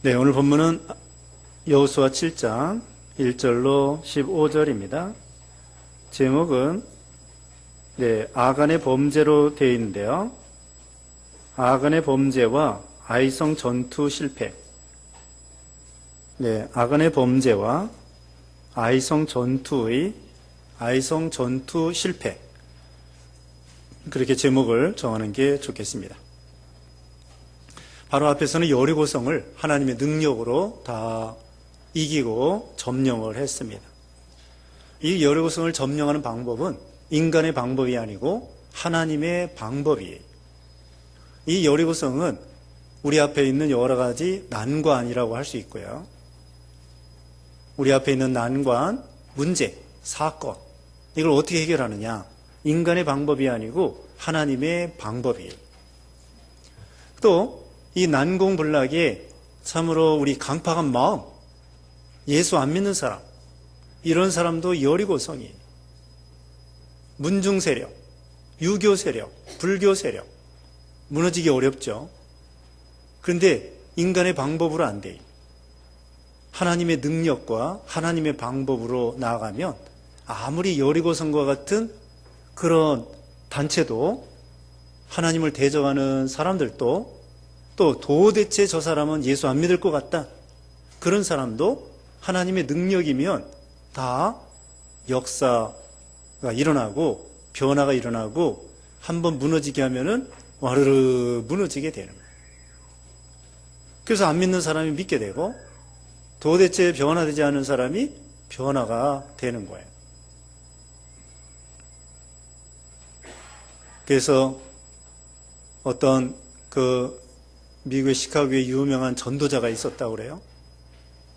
네, 오늘 본문은 여호수아 7장 1절로 15절입니다. 제목은 아간의 범죄로 되어 있는데요. 아간의 범죄와 아이성 전투 실패. 아간의 범죄와 아이성 전투 실패. 그렇게 제목을 정하는 게 좋겠습니다. 바로 앞에서는 여리고성을 하나님의 능력으로 다 이기고 점령을 했습니다. 이 여리고성을 점령하는 방법은 인간의 방법이 아니고 하나님의 방법이에요. 이 여리고성은 우리 앞에 있는 여러 가지 난관이라고 할 수 있고요. 우리 앞에 있는 난관, 문제, 사건, 이걸 어떻게 해결하느냐? 인간의 방법이 아니고 하나님의 방법이에요. 또 이 난공불락에 참으로 우리 강팍한 마음, 예수 안 믿는 사람, 이런 사람도 여리고성이에요. 문중 세력, 유교 세력, 불교 세력, 무너지기 어렵죠. 그런데 인간의 방법으로 안 돼요. 하나님의 능력과 하나님의 방법으로 나아가면 아무리 여리고성과 같은 그런 단체도, 하나님을 대적하는 사람들도, 또 도대체 저 사람은 예수 안 믿을 것 같다, 그런 사람도 하나님의 능력이면 다 역사가 일어나고 변화가 일어나고 한번 무너지게 하면은 와르르 무너지게 되는 거예요. 그래서 안 믿는 사람이 믿게 되고 도대체 변화되지 않은 사람이 변화가 되는 거예요. 그래서 어떤 미국의 시카고에 유명한 전도자가 있었다고 그래요.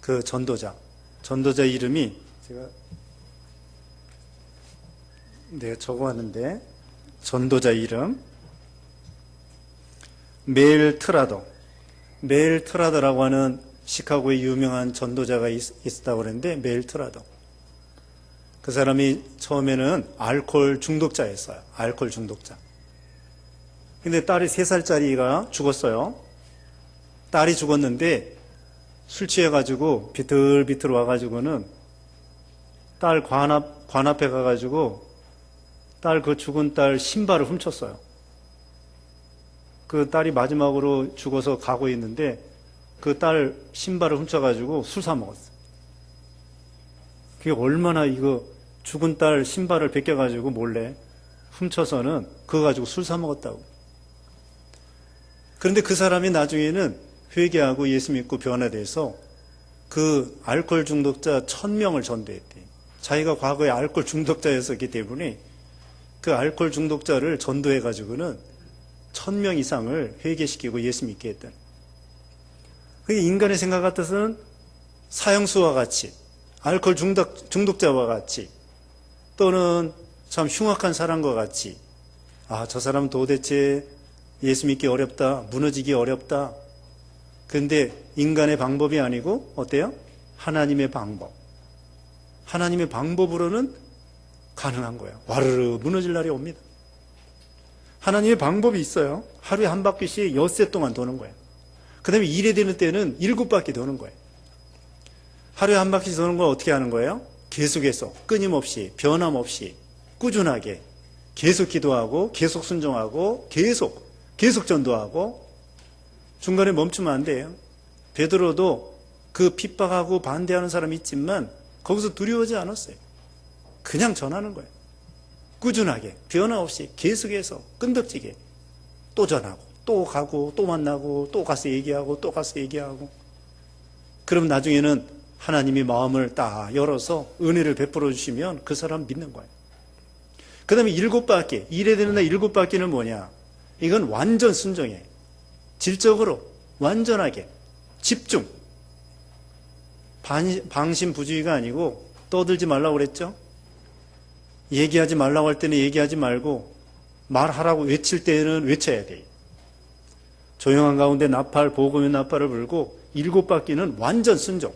그 전도자 이름이 내가 적어왔는데, 전도자 이름 메일 트라더라고 하는 시카고의 유명한 전도자가 있었다고 그랬는데, 메일 트라더. 그 사람이 처음에는 알코올 중독자였어요. 알코올 중독자. 근데 딸이 3살짜리가 죽었어요. 딸이 죽었는데 술 취해가지고 비틀비틀 와가지고는 딸 관앞에 가가지고 죽은 딸 신발을 훔쳤어요. 그 딸이 마지막으로 죽어서 가고 있는데 그 딸 신발을 훔쳐가지고 술 사 먹었어요. 그게 얼마나, 이거 죽은 딸 신발을 벗겨가지고 몰래 훔쳐서는 그거 가지고 술 사 먹었다고. 그런데 그 사람이 나중에는 회개하고 예수 믿고 변화돼서 그 알코올 중독자 1000명을 전도했대. 자기가 과거에 알코올 중독자였었기 때문에 그 알코올 중독자를 전도해가지고는 1000명 이상을 회개시키고 예수 믿게 했다. 그게 인간의 생각 같아서는 사형수와 같이, 알코올 중독자와 같이, 또는 참 흉악한 사람과 같이, 저 사람 도대체 예수 믿기 어렵다, 무너지기 어렵다. 그런데 인간의 방법이 아니고 어때요? 하나님의 방법. 하나님의 방법으로는 가능한 거예요. 와르르 무너질 날이 옵니다. 하나님의 방법이 있어요. 하루에 한 바퀴씩 엿새 동안 도는 거예요. 그 다음에 일에 되는 때는 7바퀴 도는 거예요. 하루에 한 바퀴 도는 걸 어떻게 하는 거예요? 계속해서, 끊임없이, 변함없이, 꾸준하게 계속 기도하고, 계속 순종하고, 계속 전도하고, 중간에 멈추면 안 돼요. 베드로도 그 핍박하고 반대하는 사람이 있지만 거기서 두려워하지 않았어요. 그냥 전하는 거예요. 꾸준하게, 변화 없이, 계속해서, 끈덕지게 또 전하고, 또 가고, 또 만나고, 또 가서 얘기하고, 또 가서 얘기하고. 그럼 나중에는 하나님이 마음을 딱 열어서 은혜를 베풀어 주시면 그 사람 믿는 거예요. 그 다음에 7바퀴, 일에 되는 날 7바퀴는 뭐냐? 이건 완전 순종이에요. 질적으로, 완전하게, 집중. 방심부주의가 아니고, 떠들지 말라고 그랬죠? 얘기하지 말라고 할 때는 얘기하지 말고, 말하라고 외칠 때는 외쳐야 돼요. 조용한 가운데 복음의 나팔을 불고, 7바퀴는 완전 순종.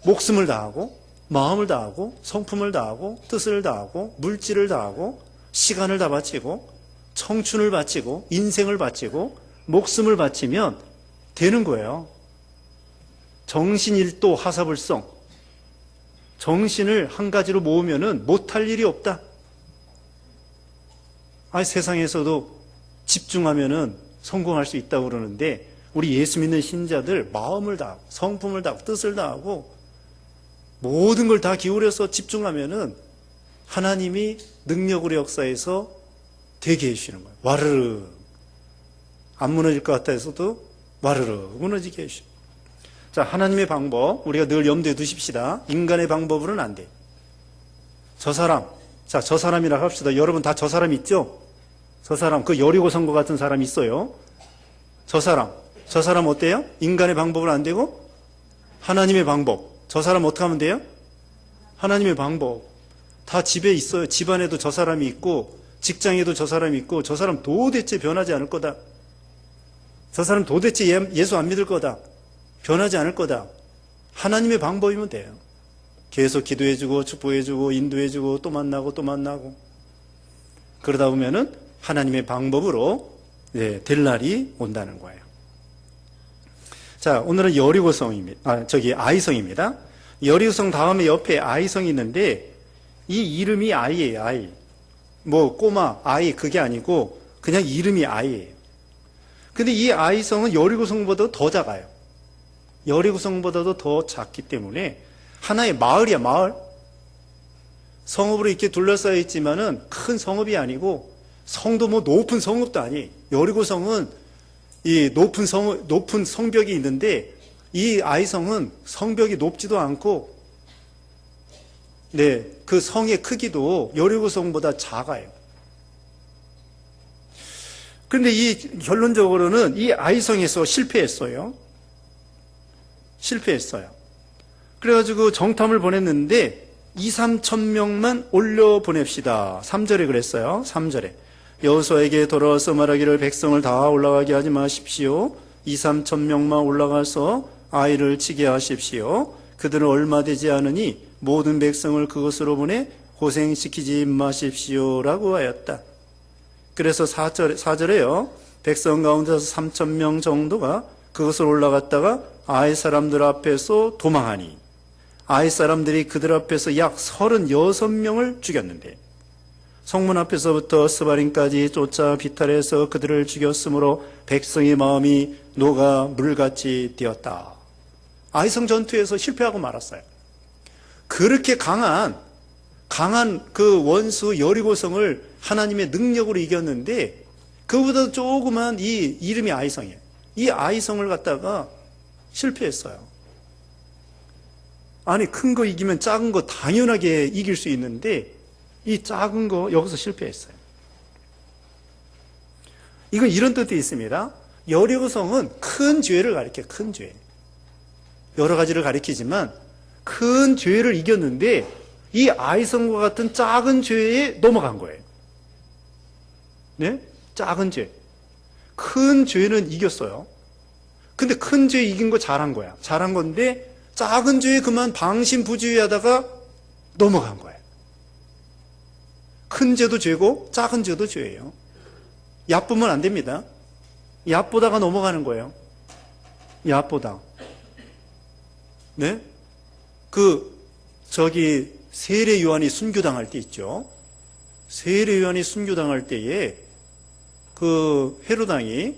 목숨을 다하고, 마음을 다하고, 성품을 다하고, 뜻을 다하고, 물질을 다하고, 시간을 다 바치고, 청춘을 바치고, 인생을 바치고, 목숨을 바치면 되는 거예요. 정신일도 하사불성. 정신을 한 가지로 모으면은 못할 일이 없다. 세상에서도 집중하면은 성공할 수 있다고 그러는데, 우리 예수 믿는 신자들 마음을 다하고 성품을 다하고 뜻을 다하고 모든 걸 다 기울여서 집중하면은 하나님이 능력으로 역사해서 되게 해주시는 거예요. 와르르. 안 무너질 것 같아 해서도 와르르 무너지게 해주시는 거예요. 자, 하나님의 방법 우리가 늘 염두에 두십시다. 인간의 방법으로는 안 돼. 저 사람, 자, 저 사람이라 합시다. 여러분 다 저 사람 있죠? 저 사람, 그 여리고 선거 같은 사람 있어요. 저 사람 어때요? 인간의 방법은 안 되고 하나님의 방법. 저 사람 어떻게 하면 돼요? 하나님의 방법. 다 집에 있어요. 집안에도 저 사람이 있고 직장에도 저 사람이 있고, 저 사람 도대체 변하지 않을 거다. 저 사람 도대체 예수 안 믿을 거다. 변하지 않을 거다. 하나님의 방법이면 돼요. 계속 기도해주고 축복해주고 인도해주고 또 만나고 또 만나고, 그러다 보면은 하나님의 방법으로 될 날이 온다는 거예요. 자, 오늘은 여리고성입니다. 아이성입니다. 여리고성 다음에 옆에 아이성이 있는데, 이 이름이 아이예요. 아이. 뭐 꼬마 아이 그게 아니고 그냥 이름이 아이예요. 근데 이 아이성은 여리고성보다 더 작아요. 여리고성보다도 더 작기 때문에 하나의 마을이야. 마을. 성읍으로 이렇게 둘러싸여 있지만은 큰 성읍이 아니고, 성도 뭐 높은 성읍도 아니에요. 여리고성은 이 높은 성벽이 있는데, 이 아이성은 성벽이 높지도 않고, 그 성의 크기도 여리고성보다 작아요. 그런데 이 결론적으로는 이 아이성에서 실패했어요. 그래가지고 정탐을 보냈는데 2-3천 명만 올려 보냅시다. 3절에 그랬어요. 3절에 여호수아에게 돌아와서 말하기를 백성을 다 올라가게 하지 마십시오. 2-3천 명만 올라가서 아이를 치게 하십시오. 그들은 얼마 되지 않으니 모든 백성을 그곳으로 보내 고생시키지 마십시오라고 하였다. 그래서 4절에요. 백성 가운데서 3천 명 정도가 그것을 올라갔다가 아이 사람들 앞에서 도망하니, 아이 사람들이 그들 앞에서 약 36명을 죽였는데, 성문 앞에서부터 스바림까지 쫓아 비탈해서 그들을 죽였으므로 백성의 마음이 녹아 물같이 되었다. 아이성 전투에서 실패하고 말았어요. 그렇게 강한 그 원수 여리고성을 하나님의 능력으로 이겼는데, 그보다 조그만 이 이름이 아이성이에요. 이 아이성을 갖다가 실패했어요. 아니, 큰 거 이기면 작은 거 당연하게 이길 수 있는데, 이 작은 거 여기서 실패했어요. 이건 이런 뜻도 있습니다. 여리고성은 큰 죄를 가리켜요. 큰 죄. 여러 가지를 가리키지만 큰 죄를 이겼는데, 이 아이성과 같은 작은 죄에 넘어간 거예요. 네? 작은 죄. 큰 죄는 이겼어요. 근데 큰 죄 이긴 거 잘한 거야. 잘한 건데 작은 죄에 그만 방심부주의하다가 넘어간 거예요. 큰 죄도 죄고 작은 죄도 죄예요. 얕보면 안 됩니다. 얕보다가 넘어가는 거예요. 얕보다. 네? 세례 요한이 순교당할 때 있죠. 세례 요한이 순교당할 때에 헤로당이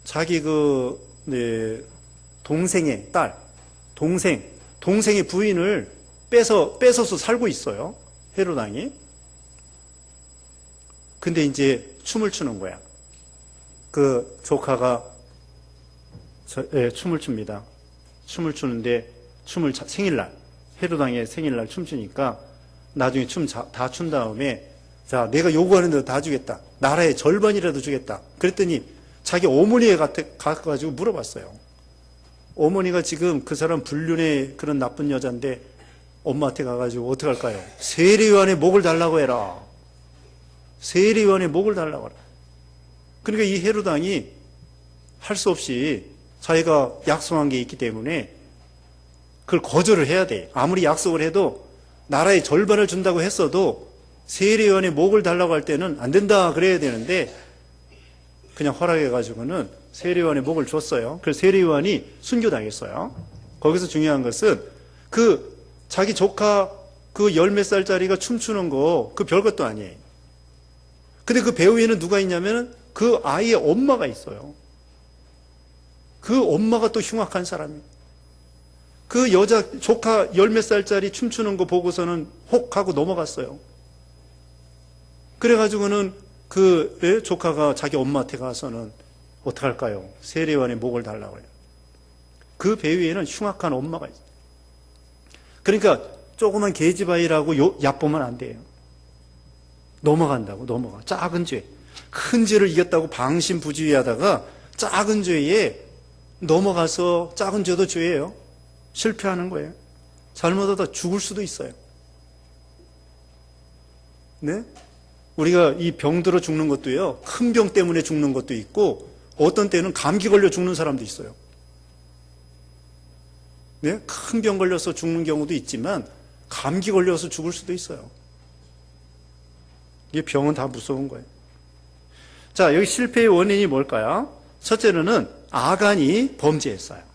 자기 동생의 딸, 동생의 부인을 뺏어서 살고 있어요. 헤로당이. 근데 이제 춤을 추는 거야. 그 조카가 춤을 춥니다. 춤을 추는데 생일날, 헤로당의 생일날 춤추니까 나중에 춤 다 춘 다음에, 자, 내가 요구하는 대로 다 주겠다. 나라의 절반이라도 주겠다. 그랬더니 자기 어머니에 가가지고 물어봤어요. 어머니가 지금 그 사람 불륜의 그런 나쁜 여자인데 엄마한테 가가지고 어떻게 할까요? 세례요한의 목을 달라고 해라. 세례요한의 목을 달라고 하라. 그러니까 이 헤로당이 할 수 없이 자기가 약속한 게 있기 때문에 그걸 거절을 해야 돼. 아무리 약속을 해도 나라의 절반을 준다고 했어도 세례요한의 목을 달라고 할 때는 안 된다 그래야 되는데, 그냥 허락해가지고는 세례요한의 목을 줬어요. 그래서 세례요한이 순교당했어요. 거기서 중요한 것은 그 자기 조카 그 열 몇 살짜리가 춤추는 거 그 별것도 아니에요. 근데 그 배우에는 누가 있냐면 그 아이의 엄마가 있어요. 그 엄마가 또 흉악한 사람이에요. 그 여자 조카 열 몇 살짜리 춤추는 거 보고서는 혹 하고 넘어갔어요. 그래가지고는 그 조카가 자기 엄마한테 가서는 어떡할까요? 세례요한의 목을 달라고 해요. 그 배 위에는 흉악한 엄마가 있어요. 그러니까 조그만 계집아이라고 얕보면 안 돼요. 넘어간다고, 넘어가. 작은 죄. 큰 죄를 이겼다고 방심부지하다가 작은 죄에 넘어가서 작은 죄도 죄예요. 실패하는 거예요. 잘못하다 죽을 수도 있어요. 네? 우리가 이 병들어 죽는 것도요, 큰 병 때문에 죽는 것도 있고, 어떤 때는 감기 걸려 죽는 사람도 있어요. 네? 큰 병 걸려서 죽는 경우도 있지만, 감기 걸려서 죽을 수도 있어요. 이게 병은 다 무서운 거예요. 자, 여기 실패의 원인이 뭘까요? 첫째로는 아간이 범죄했어요.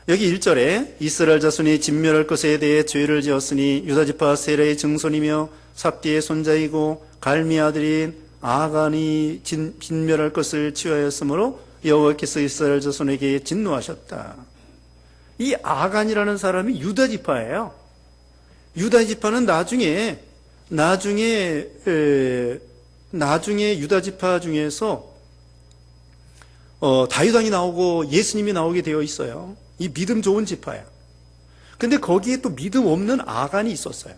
여기 1절에 이스라엘 자손이 진멸할 것에 대해 죄를 지었으니 유다지파 세라의 증손이며 삽디의 손자이고 갈미 아들인 아간이 진멸할 것을 취하였으므로 여호와께서 이스라엘 자손에게 진노하셨다. 이 아간이라는 사람이 유다지파예요. 유다지파는 나중에 유다지파 중에서 다윗왕이 나오고 예수님이 나오게 되어 있어요. 이 믿음 좋은 지파야. 근데 거기에 또 믿음 없는 아간이 있었어요.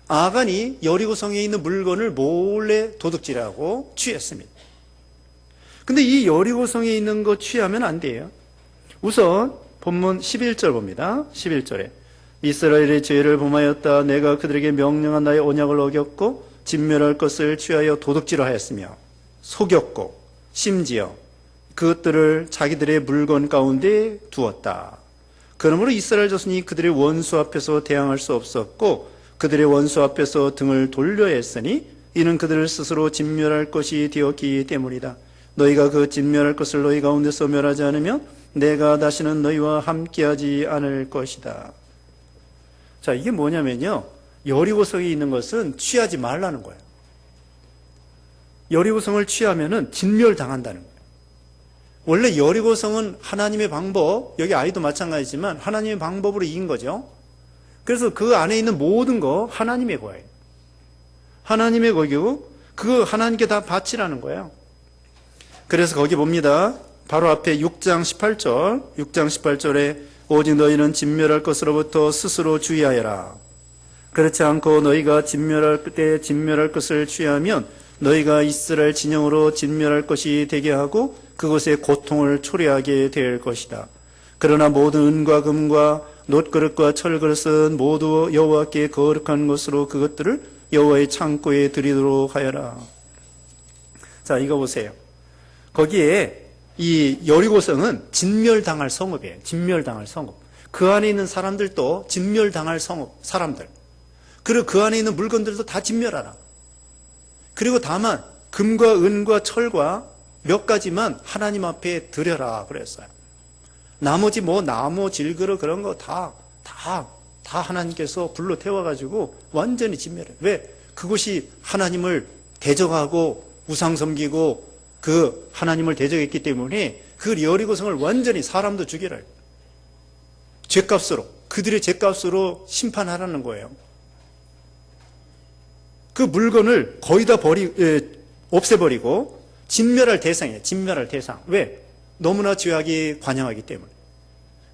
아간이 여리고성에 있는 물건을 몰래 도둑질하고 취했습니다. 근데 이 여리고성에 있는 거 취하면 안 돼요. 우선 본문 11절 봅니다. 11절에 이스라엘의 죄를 범하였다. 내가 그들에게 명령한 나의 언약을 어겼고 진멸할 것을 취하여 도둑질하였으며 속였고 심지어 그것들을 자기들의 물건 가운데 두었다. 그러므로 이스라엘 자손이 그들의 원수 앞에서 대항할 수 없었고 그들의 원수 앞에서 등을 돌려야 했으니 이는 그들을 스스로 진멸할 것이 되었기 때문이다. 너희가 그 진멸할 것을 너희 가운데서 멸하지 않으면 내가 다시는 너희와 함께하지 않을 것이다. 자, 이게 뭐냐면요, 여리고성에 있는 것은 취하지 말라는 거예요. 여리고성을 취하면은 진멸당한다는 거예요. 원래 여리고성은 하나님의 방법, 여기 아이도 마찬가지지만 하나님의 방법으로 이긴 거죠. 그래서 그 안에 있는 모든 거 하나님의 거예요. 하나님의 거고 그 하나님께 다 바치라는 거예요. 그래서 거기 봅니다. 바로 앞에 6장 18절에 오직 너희는 진멸할 것으로부터 스스로 주의하여라. 그렇지 않고 너희가 진멸할 때 진멸할 것을 취하면 너희가 이스라엘 진영으로 진멸할 것이 되게 하고 그것에 고통을 초래하게 될 것이다. 그러나 모든 은과 금과 놋그릇과 철그릇은 모두 여호와께 거룩한 것으로 그것들을 여호와의 창고에 드리도록 하여라. 자, 이거 보세요. 거기에 이 여리고성은 진멸당할 성읍이에요. 진멸당할 성읍. 그 안에 있는 사람들도 진멸당할 성읍, 사람들. 그리고 그 안에 있는 물건들도 다 진멸하라. 그리고 다만 금과 은과 철과 몇 가지만 하나님 앞에 드려라 그랬어요. 나머지 뭐 나무, 질그릇 그런 거 다 하나님께서 불로 태워가지고 완전히 진멸해요. 왜? 그것이 하나님을 대적하고 우상 섬기고 그 하나님을 대적했기 때문에 그 여리고성을 완전히 사람도 죽여라. 죄값으로, 그들의 죄값으로 심판하라는 거예요. 그 물건을 거의 다 없애버리고 진멸할 대상이에요. 진멸할 대상. 왜? 너무나 죄악이 관영하기 때문에.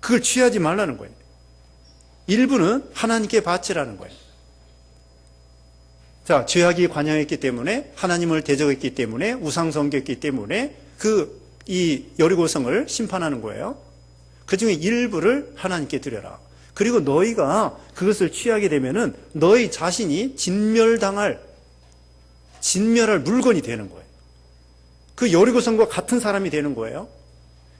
그걸 취하지 말라는 거예요. 일부는 하나님께 바치라는 거예요. 자, 죄악이 관영했기 때문에, 하나님을 대적했기 때문에, 우상 섬겼기 때문에 이 여리고성을 심판하는 거예요. 그 중에 일부를 하나님께 드려라. 그리고 너희가 그것을 취하게 되면은 너희 자신이 진멸할 물건이 되는 거예요. 그 여리고성과 같은 사람이 되는 거예요.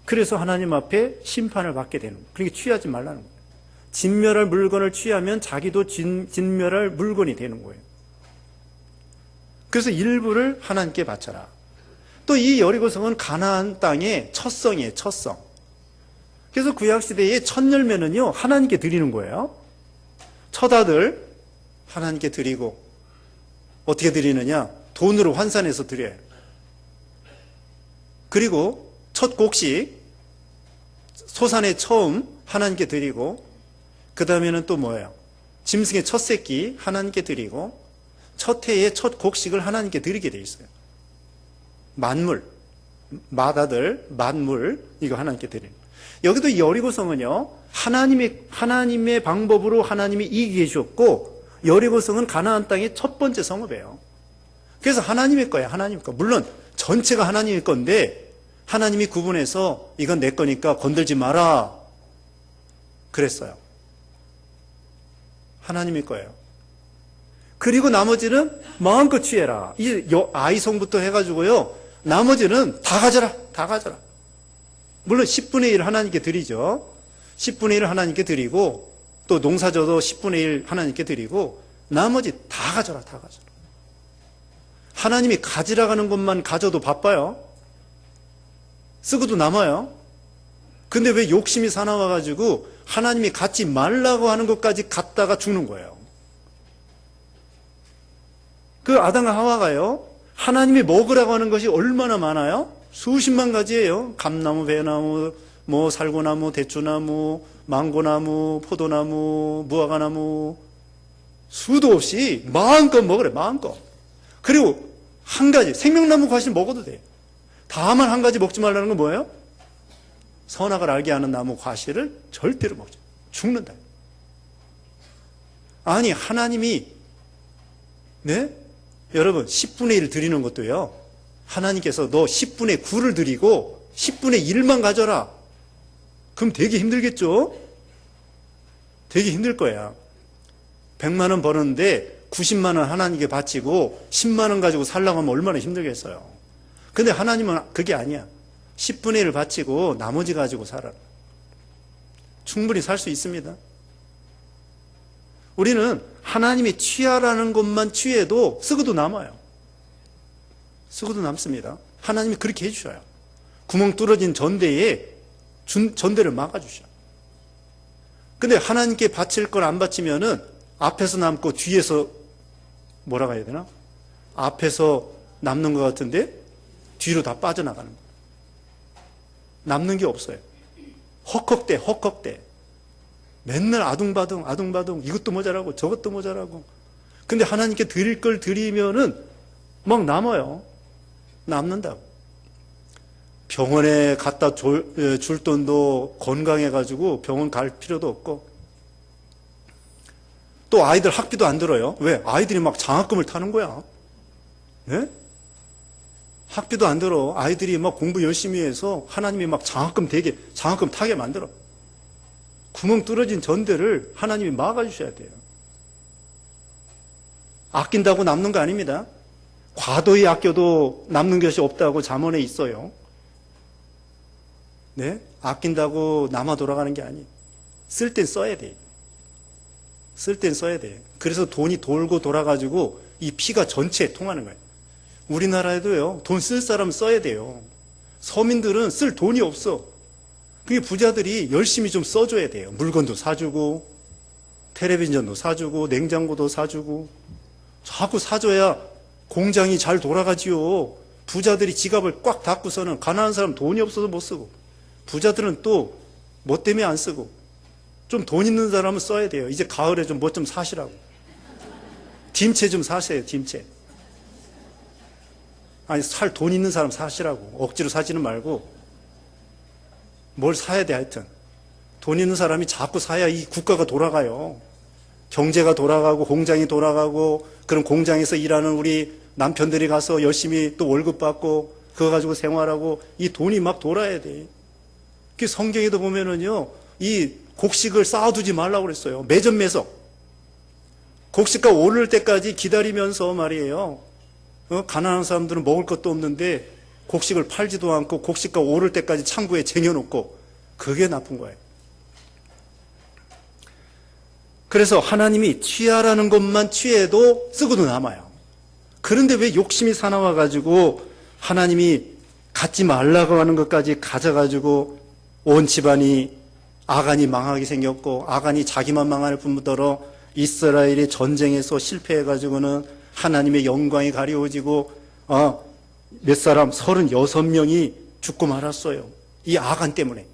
그래서 하나님 앞에 심판을 받게 되는 거예요. 그러니까 취하지 말라는 거예요. 진멸할 물건을 취하면 자기도 진멸할 물건이 되는 거예요. 그래서 일부를 하나님께 바쳐라. 또 이 여리고성은 가나안 땅의 첫성이에요, 첫성. 그래서 구약시대의 첫 열매는요, 하나님께 드리는 거예요. 첫 아들 하나님께 드리고, 어떻게 드리느냐? 돈으로 환산해서 드려요. 그리고 첫 곡식, 소산의 처음 하나님께 드리고, 그 다음에는 또 뭐예요? 짐승의 첫 새끼 하나님께 드리고, 첫 해의 첫 곡식을 하나님께 드리게 돼 있어요. 만물, 맏아들, 만물, 이거 하나님께 드리는 거예요. 여기도 이 여리고성은요, 하나님의 방법으로 하나님이 이기게 해주셨고, 여리고성은 가나안 땅의 첫 번째 성읍이에요. 그래서 하나님의 거예요, 하나님 거. 물론 전체가 하나님의 건데, 하나님이 구분해서 이건 내 거니까 건들지 마라. 그랬어요. 하나님의 거예요. 그리고 나머지는 마음껏 취해라. 이 아이성부터 해가지고요, 나머지는 다 가져라, 다 가져라. 물론 10분의 1 하나님께 드리죠. 10분의 1 하나님께 드리고, 또 농사져도 10분의 1 하나님께 드리고, 나머지 다 가져라, 다 가져라. 하나님이 가지라 가는 것만 가져도 바빠요. 쓰고도 남아요. 근데 왜 욕심이 사나워가지고 하나님이 갖지 말라고 하는 것까지 갖다가 죽는 거예요. 그 아담과 하와가요, 하나님이 먹으라고 하는 것이 얼마나 많아요? 수십만 가지예요. 감나무, 배나무, 뭐 살구나무, 대추나무, 망고나무, 포도나무, 무화과나무, 수도 없이 마음껏 먹으래, 마음껏. 그리고 한 가지, 생명나무 과실 먹어도 돼. 다만 한 가지 먹지 말라는 건 뭐예요? 선악을 알게 하는 나무 과실을 절대로 먹지. 죽는다. 아니, 하나님이, 네? 여러분, 10분의 1 드리는 것도요, 하나님께서 너 10분의 9를 드리고 10분의 1만 가져라. 그럼 되게 힘들겠죠? 되게 힘들 거야. 100만 원 버는데 90만 원 하나님께 바치고 10만 원 가지고 살려고 하면 얼마나 힘들겠어요. 근데 하나님은 그게 아니야. 10분의 1을 바치고 나머지 가지고 살아라. 충분히 살 수 있습니다. 우리는 하나님이 취하라는 것만 취해도 쓰고도 남아요. 쓰고도 남습니다. 하나님이 그렇게 해주셔요. 구멍 뚫어진 전대에 전대를 막아주셔요. 근데 하나님께 바칠 걸 안 바치면은 앞에서 남고 뒤에서 뭐라고 해야 되나? 앞에서 남는 것 같은데 뒤로 다 빠져나가는 거예요. 남는 게 없어요. 헉헉대, 헉헉대. 맨날 아둥바둥, 이것도 모자라고 저것도 모자라고. 근데 하나님께 드릴 걸 드리면은 막 남아요. 남는다고. 병원에 갖다 줄 돈도 건강해가지고 병원 갈 필요도 없고. 또 아이들 학비도 안 들어요. 왜? 아이들이 막 장학금을 타는 거야. 네? 학비도 안 들어. 아이들이 막 공부 열심히 해서 하나님이 막 장학금 타게 만들어. 구멍 뚫어진 전대를 하나님이 막아주셔야 돼요. 아낀다고 남는 거 아닙니다. 과도히 아껴도 남는 것이 없다고 잠언에 있어요. 네? 아낀다고 남아 돌아가는 게 아니에요. 쓸 땐 써야 돼요. 쓸 땐 써야 돼요. 그래서 돈이 돌고 돌아가지고 이 피가 전체에 통하는 거예요. 우리나라에도요, 돈 쓸 사람 써야 돼요. 서민들은 쓸 돈이 없어. 그게 부자들이 열심히 좀 써줘야 돼요. 물건도 사주고, 텔레비전도 사주고, 냉장고도 사주고, 자꾸 사줘야 공장이 잘 돌아가지요. 부자들이 지갑을 꽉 닫고서는 가난한 사람 돈이 없어서 못 쓰고, 부자들은 또 뭐 때문에 안 쓰고, 좀 돈 있는 사람은 써야 돼요. 이제 가을에 좀 뭐 좀 사시라고. 김치 좀 사세요, 김치. 아니, 살 돈 있는 사람 사시라고. 억지로 사지는 말고. 뭘 사야 돼, 하여튼. 돈 있는 사람이 자꾸 사야 이 국가가 돌아가요. 경제가 돌아가고, 공장이 돌아가고, 그럼 공장에서 일하는 우리 남편들이 가서 열심히 또 월급 받고, 그거 가지고 생활하고, 이 돈이 막 돌아야 돼. 그 성경에도 보면은요, 이 곡식을 쌓아두지 말라고 그랬어요. 매점매석. 곡식가 오를 때까지 기다리면서 말이에요. 가난한 사람들은 먹을 것도 없는데 곡식을 팔지도 않고 곡식가 오를 때까지 창고에 쟁여놓고, 그게 나쁜 거예요. 그래서 하나님이 취하라는 것만 취해도 쓰고도 남아요. 그런데 왜 욕심이 사나워가지고 하나님이 갖지 말라고 하는 것까지 가져가지고 온 집안이 아간이 망하게 생겼고, 아간이 자기만 망할 뿐더러 이스라엘이 전쟁에서 실패해가지고는 하나님의 영광이 가려워지고 몇 사람 36명이 죽고 말았어요. 이 아간 때문에.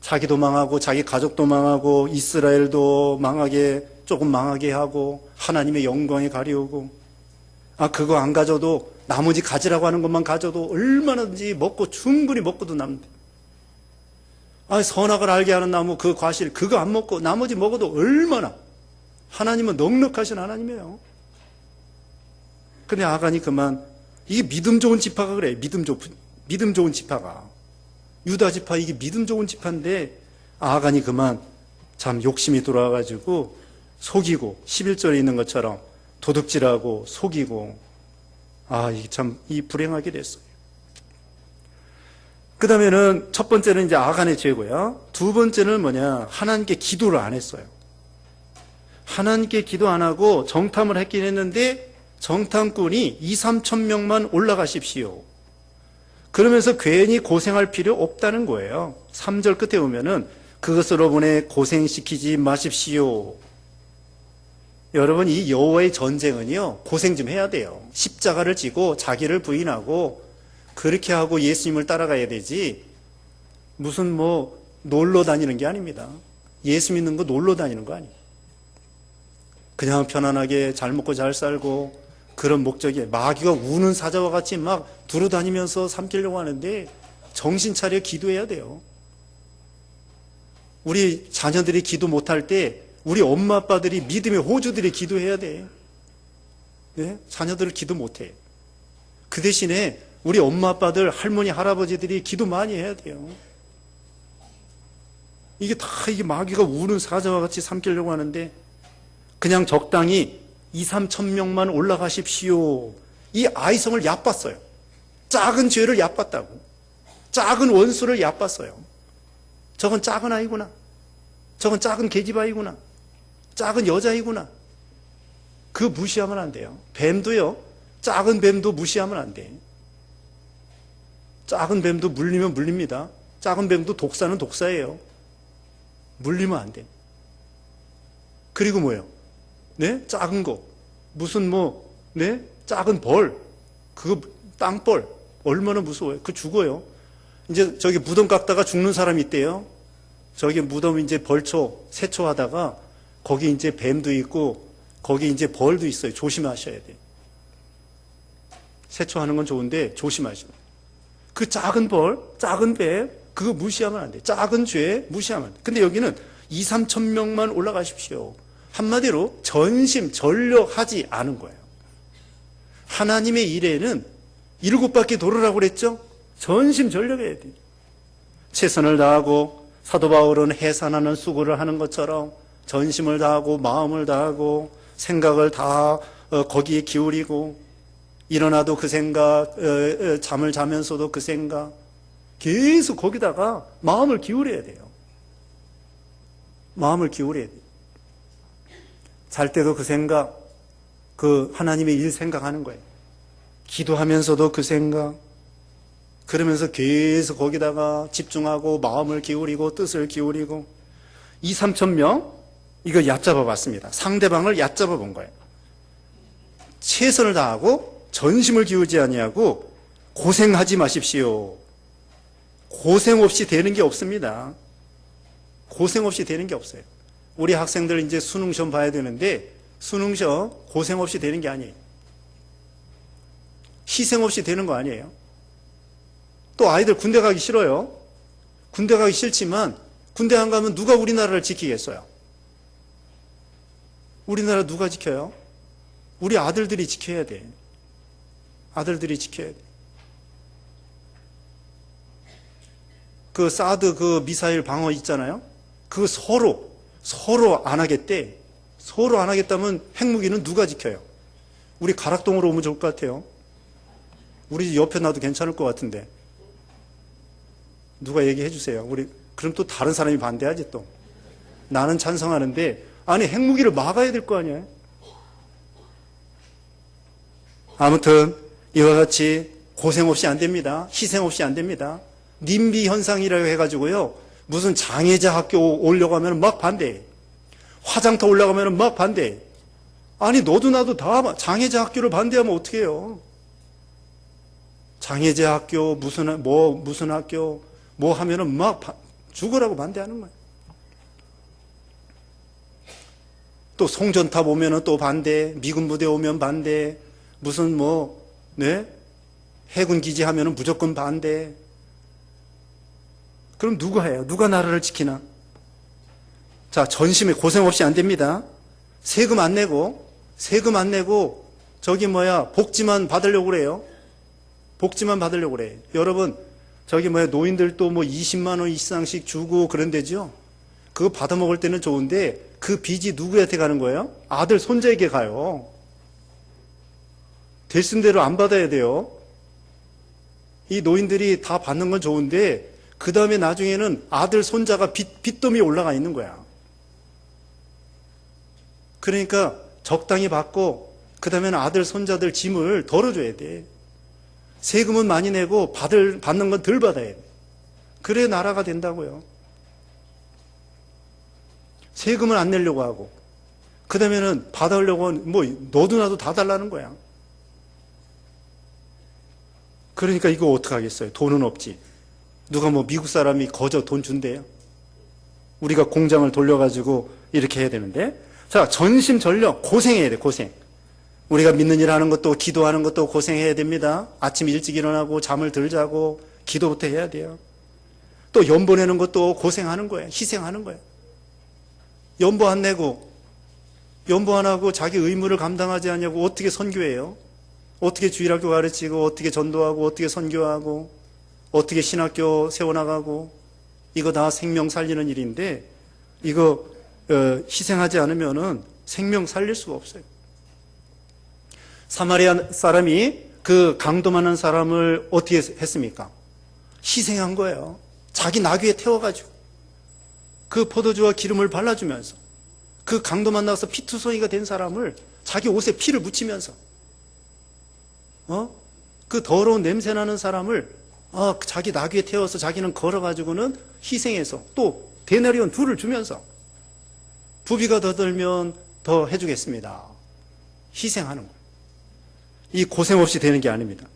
자기도 망하고 자기 가족도 망하고 이스라엘도 망하게, 조금 망하게 하고 하나님의 영광이 가려오고, 그거 안 가져도 나머지 가지라고 하는 것만 가져도 얼마든지 먹고 충분히 먹고도 남는데, 선악을 알게 하는 나무 그 과실 그거 안 먹고 나머지 먹어도 얼마나, 하나님은 넉넉하신 하나님이에요. 근데 아간이 그만, 이게 믿음 좋은 지파가 그래. 믿음 좋은 지파가, 유다 지파, 이게 믿음 좋은 지파인데 아간이 그만 참 욕심이 돌아와가지고 속이고, 11절에 있는 것처럼 도둑질하고 속이고, 이게 참 이 불행하게 됐어요. 그 다음에는 첫 번째는 이제 아간의 죄고요. 두 번째는 뭐냐, 하나님께 기도를 안 했어요. 하나님께 기도 안 하고 정탐을 했긴 했는데 정탐꾼이 2-3천 명만 올라가십시오. 그러면서 괜히 고생할 필요 없다는 거예요. 3절 끝에 보면은 그것으로 보내 고생시키지 마십시오. 여러분, 이 여호와의 전쟁은요, 고생 좀 해야 돼요. 십자가를 지고 자기를 부인하고 그렇게 하고 예수님을 따라가야 되지, 무슨 놀러 다니는 게 아닙니다. 예수 믿는 거 놀러 다니는 거 아니에요. 그냥 편안하게 잘 먹고 잘 살고 그런 목적에 마귀가 우는 사자와 같이 막 두루다니면서 삼키려고 하는데 정신 차려 기도해야 돼요. 우리 자녀들이 기도 못할 때 우리 엄마 아빠들이 믿음의 호주들이 기도해야 돼. 네? 자녀들을 기도 못해. 그 대신에 우리 엄마 아빠들, 할머니 할아버지들이 기도 많이 해야 돼요. 이게 다 이게 마귀가 우는 사자와 같이 삼키려고 하는데 그냥 적당히 2-3천 명만 올라가십시오. 이 아이성을 얕봤어요. 작은 죄를 얕봤다고. 작은 원수를 얕봤어요. 저건 작은 아이구나. 저건 작은 계집아이구나. 작은 여자이구나. 그 무시하면 안 돼요. 뱀도요, 작은 뱀도 무시하면 안 돼. 작은 뱀도 물리면 물립니다. 작은 뱀도 독사는 독사예요. 물리면 안 돼. 그리고 뭐예요? 네? 작은 거. 무슨 네? 작은 벌. 그거 땅벌. 얼마나 무서워요. 그거 죽어요. 이제 저기 무덤 깎다가 죽는 사람이 있대요. 저기 무덤 이제 벌초, 세초 하다가 거기 이제 뱀도 있고 거기 이제 벌도 있어요. 조심하셔야 돼. 세초하는 건 좋은데 조심하셔야 돼. 그 작은 벌, 작은 뱀, 그거 무시하면 안 돼. 작은 죄 무시하면 안 돼. 근데 여기는 2-3천 명만 올라가십시오. 한마디로 전심전력하지 않은 거예요. 하나님의 일에는 7바퀴 돌으라고 그랬죠? 전심전력해야 돼. 최선을 다하고, 사도 바울은 해산하는 수고를 하는 것처럼 전심을 다하고 마음을 다하고 생각을 다 거기에 기울이고, 일어나도 그 생각, 잠을 자면서도 그 생각, 계속 거기다가 마음을 기울여야 돼요. 마음을 기울여야 돼요. 잘 때도 그 생각, 그 하나님의 일 생각하는 거예요. 기도하면서도 그 생각, 그러면서 계속 거기다가 집중하고 마음을 기울이고 뜻을 기울이고. 2-3천 명, 이거 얕잡아 봤습니다. 상대방을 얕잡아 본 거예요. 최선을 다하고 전심을 기울이지 아니하고 고생하지 마십시오. 고생 없이 되는 게 없습니다. 고생 없이 되는 게 없어요. 우리 학생들 이제 수능 시험 봐야 되는데 수능 시험 고생 없이 되는 게 아니에요. 희생 없이 되는 거 아니에요. 또 아이들 군대 가기 싫어요. 군대 가기 싫지만 군대 안 가면 누가 우리나라를 지키겠어요? 우리나라 누가 지켜요? 우리 아들들이 지켜야 돼. 아들들이 지켜야 돼. 그 사드 그 미사일 방어 있잖아요. 그 서로 안 하겠대. 서로 안 하겠다면 핵무기는 누가 지켜요? 우리 가락동으로 오면 좋을 것 같아요. 우리 옆에 놔도 괜찮을 것 같은데. 누가 얘기해 주세요. 그럼 또 다른 사람이 반대하지 또. 나는 찬성하는데, 아니, 핵무기를 막아야 될 거 아니에요? 아무튼, 이와 같이 고생 없이 안 됩니다. 희생 없이 안 됩니다. 님비 현상이라고 해가지고요. 무슨 장애자 학교 올려가면 막 반대. 화장터 올라가면 막 반대. 아니 너도 나도 다 장애자 학교를 반대하면 어떻게 해요? 장애자 학교 무슨 학교 뭐 하면은 막 죽으라고 반대하는 거예요. 또 송전탑 오면은 또 반대, 미군 부대 오면 반대, 무슨 해군 기지 하면은 무조건 반대. 그럼 누가 해요? 누가 나라를 지키나? 자, 전심에 고생 없이 안 됩니다. 세금 안 내고 복지만 받으려고 그래요. 복지만 받으려고 그래. 여러분, 노인들도 20만 원 이상씩 주고 그런 데죠. 그거 받아먹을 때는 좋은데 그 빚이 누구한테 가는 거예요? 아들, 손자에게 가요. 될 쓴 대로 안 받아야 돼요. 이 노인들이 다 받는 건 좋은데 그 다음에 나중에는 아들, 손자가 빚더미에 올라가 있는 거야. 그러니까 적당히 받고 그 다음에는 아들, 손자들 짐을 덜어줘야 돼. 세금은 많이 내고 받는 건 덜 받아야 돼. 그래 나라가 된다고요. 세금을 안 내려고 하고 그 다음에는 받으려고 하면 너도 나도 다 달라는 거야. 그러니까 이거 어떡하겠어요. 돈은 없지. 누가 미국 사람이 거저 돈 준대요. 우리가 공장을 돌려가지고 이렇게 해야 되는데. 자, 전심전력 고생해야 돼. 고생. 우리가 믿는 일 하는 것도 기도하는 것도 고생해야 됩니다. 아침 일찍 일어나고 잠을 덜 자고 기도부터 해야 돼요. 또 연보 내는 것도 고생하는 거예요. 희생하는 거예요. 연보 안 내고 연보 안 하고 자기 의무를 감당하지 않냐고 어떻게 선교해요? 어떻게 주일학교 가르치고 어떻게 전도하고 어떻게 선교하고 어떻게 신학교 세워나가고 이거 다 생명 살리는 일인데 이거 희생하지 않으면은 생명 살릴 수가 없어요. 사마리아 사람이 그 강도 많은 사람을 어떻게 했습니까? 희생한 거예요. 자기 나귀에 태워가지고 그 포도주와 기름을 발라주면서 그 강도 만나서 피투성이가 된 사람을 자기 옷에 피를 묻히면서 그 더러운 냄새나는 사람을 자기 나귀에 태워서 자기는 걸어가지고는 희생해서 또 데나리온 2를 주면서 부비가 더 들면 더 해주겠습니다. 희생하는 거예요. 이 고생 없이 되는 게 아닙니다.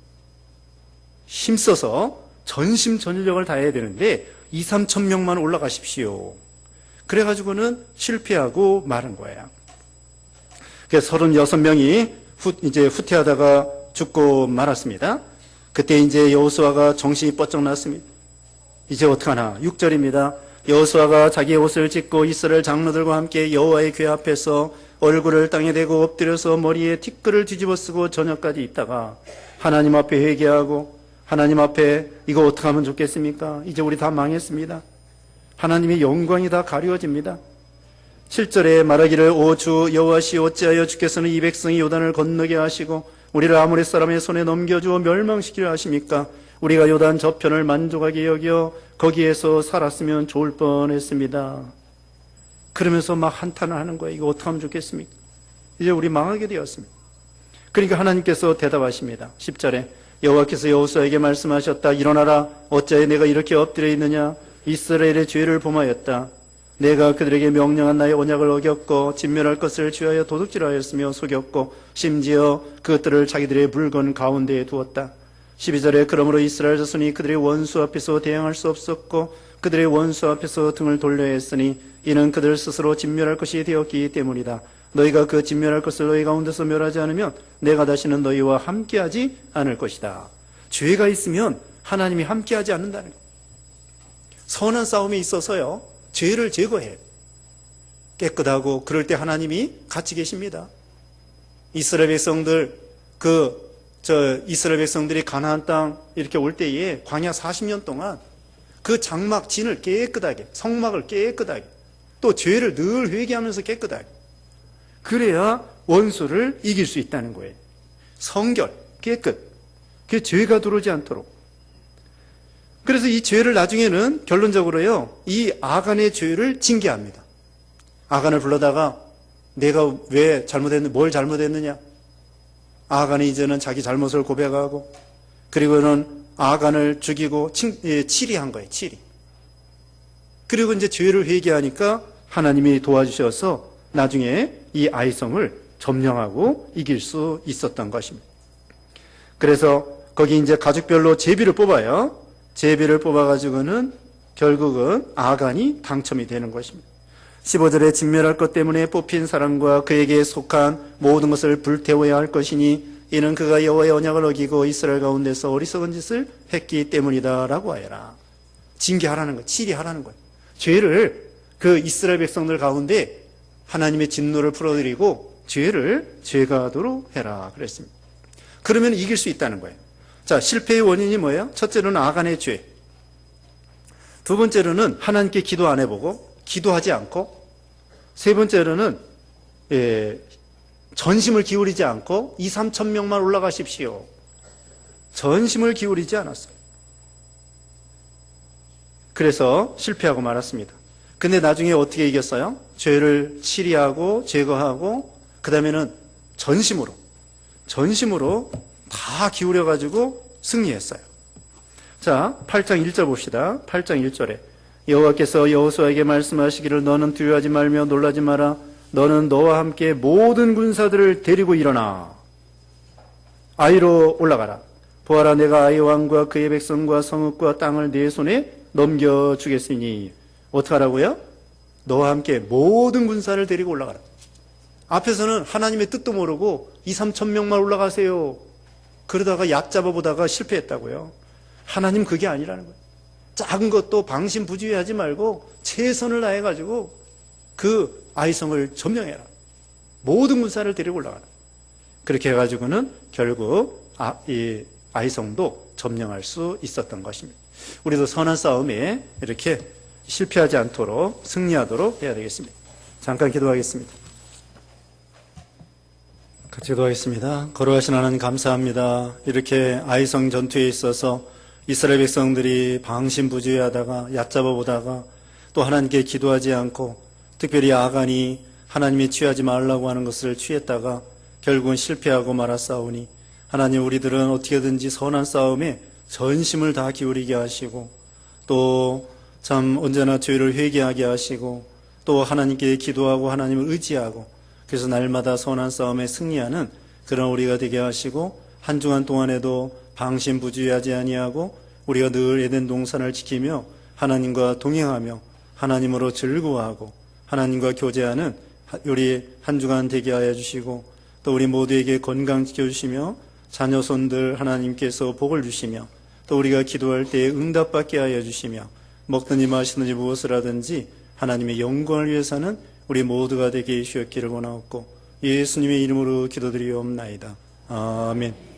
힘써서 전심전력을 다해야 되는데 2, 3천 명만 올라가십시오. 그래가지고는 실패하고 마는 거예요. 그래서 36명이 이제 후퇴하다가 죽고 말았습니다. 그때 이제 여호수아가 정신이 뻗쩍 났습니다. 이제 어떡하나. 6절입니다. 여호수아가 자기의 옷을 찢고 이스라엘 장로들과 함께 여호와의 궤 앞에서 얼굴을 땅에 대고 엎드려서 머리에 티끌을 뒤집어 쓰고 저녁까지 있다가 하나님 앞에 회개하고 하나님 앞에 이거 어떻게 하면 좋겠습니까? 이제 우리 다 망했습니다. 하나님의 영광이 다 가려집니다. 7절에 말하기를 오 주 여호와시여 어찌하여 주께서는 이 백성이 요단을 건너게 하시고 우리를 아모리 사람의 손에 넘겨주어 멸망시키려 하십니까? 우리가 요단 저편을 만족하게 여겨 거기에서 살았으면 좋을 뻔했습니다. 그러면서 막 한탄을 하는 거예요. 이거 어떻게 하면 좋겠습니까? 이제 우리 망하게 되었습니다. 그러니까 하나님께서 대답하십니다. 10절에 여호와께서 여호수아에게 말씀하셨다. 일어나라. 어찌하여 내가 이렇게 엎드려 있느냐? 이스라엘의 죄를 범하였다. 내가 그들에게 명령한 나의 언약을 어겼고 진멸할 것을 취하여 도둑질하였으며 속였고 심지어 그것들을 자기들의 물건 가운데에 두었다. 12절에 그러므로 이스라엘 자손이 그들의 원수 앞에서 대항할 수 없었고 그들의 원수 앞에서 등을 돌려야 했으니 이는 그들 스스로 진멸할 것이 되었기 때문이다. 너희가 그 진멸할 것을 너희 가운데서 멸하지 않으면 내가 다시는 너희와 함께하지 않을 것이다. 죄가 있으면 하나님이 함께하지 않는다는 거예요. 선한 싸움이 있어서요. 죄를 제거해요. 깨끗하고 그럴 때 하나님이 같이 계십니다. 이스라엘 백성들이 가나안 땅 이렇게 올 때에 광야 40년 동안 그 장막 진을 깨끗하게, 성막을 깨끗하게, 또 죄를 늘 회개하면서 깨끗하게, 그래야 원수를 이길 수 있다는 거예요. 성결, 깨끗, 그 죄가 들어오지 않도록. 그래서 이 죄를 나중에는 결론적으로요, 이 아간의 죄를 징계합니다. 아간을 불러다가 내가 왜 뭘 잘못했느냐? 아간이 이제는 자기 잘못을 고백하고 그리고는 아간을 죽이고 치리한 거예요. 치리. 그리고 이제 죄를 회개하니까 하나님이 도와주셔서 나중에 이 아이성을 점령하고 이길 수 있었던 것입니다. 그래서 거기 이제 가족별로 제비를 뽑아요. 제비를 뽑아가지고는 결국은 아간이 당첨이 되는 것입니다. 15절에 진멸할 것 때문에 뽑힌 사람과 그에게 속한 모든 것을 불태워야 할 것이니 이는 그가 여호와의 언약을 어기고 이스라엘 가운데서 어리석은 짓을 했기 때문이다라고 하여라. 징계하라는 거예요. 치리하라는 거예요. 죄를 그 이스라엘 백성들 가운데 하나님의 진노를 풀어드리고 죄를 제거하도록 해라 그랬습니다. 그러면 이길 수 있다는 거예요. 자, 실패의 원인이 뭐예요? 첫째로는 아간의 죄. 두 번째로는 하나님께 기도 안 해보고 기도하지 않고, 세 번째로는 전심을 기울이지 않고 2, 3천 명만 올라가십시오. 전심을 기울이지 않았어요. 그래서 실패하고 말았습니다. 근데 나중에 어떻게 이겼어요? 죄를 치리하고 제거하고 그 다음에는 전심으로 다 기울여가지고 승리했어요. 자, 8장 1절 봅시다. 8장 1절에 여호와께서 여호수아에게 말씀하시기를 너는 두려워하지 말며 놀라지 마라. 너는 너와 함께 모든 군사들을 데리고 일어나 아이로 올라가라. 보아라, 내가 아이 왕과 그의 백성과 성읍과 땅을 네 손에 넘겨주겠으니. 어떻게 하라고요? 너와 함께 모든 군사를 데리고 올라가라. 앞에서는 하나님의 뜻도 모르고 2, 3천 명만 올라가세요. 그러다가 얕잡아 보다가 실패했다고요. 하나님 그게 아니라는 거예요. 작은 것도 방심부주의하지 말고 최선을 다해가지고 그 아이성을 점령해라. 모든 군사를 데리고 올라가라. 그렇게 해가지고는 결국 이 아이성도 점령할 수 있었던 것입니다. 우리도 선한 싸움에 이렇게 실패하지 않도록 승리하도록 해야 되겠습니다. 잠깐 기도하겠습니다. 같이 기도하겠습니다. 거룩하신 하나님 감사합니다. 이렇게 아이성 전투에 있어서 이스라엘 백성들이 방심부주의하다가 얕잡아 보다가 또 하나님께 기도하지 않고 특별히 아간이 하나님이 취하지 말라고 하는 것을 취했다가 결국은 실패하고 말았사오니 하나님, 우리들은 어떻게든지 선한 싸움에 전심을 다 기울이게 하시고 또 참 언제나 죄를 회개하게 하시고 또 하나님께 기도하고 하나님을 의지하고 그래서 날마다 선한 싸움에 승리하는 그런 우리가 되게 하시고 한 주간 동안에도 방심부주의하지 아니하고 우리가 늘 에덴 동산을 지키며 하나님과 동행하며 하나님으로 즐거워하고 하나님과 교제하는 우리 한 주간 되게 하여 주시고 또 우리 모두에게 건강 지켜주시며 자녀손들 하나님께서 복을 주시며 또 우리가 기도할 때 응답받게 하여 주시며 먹든지 마시든지 무엇을 하든지 하나님의 영광을 위해서는 우리 모두가 되게 해주셨기를 원하옵고 예수님의 이름으로 기도드리옵나이다. 아멘.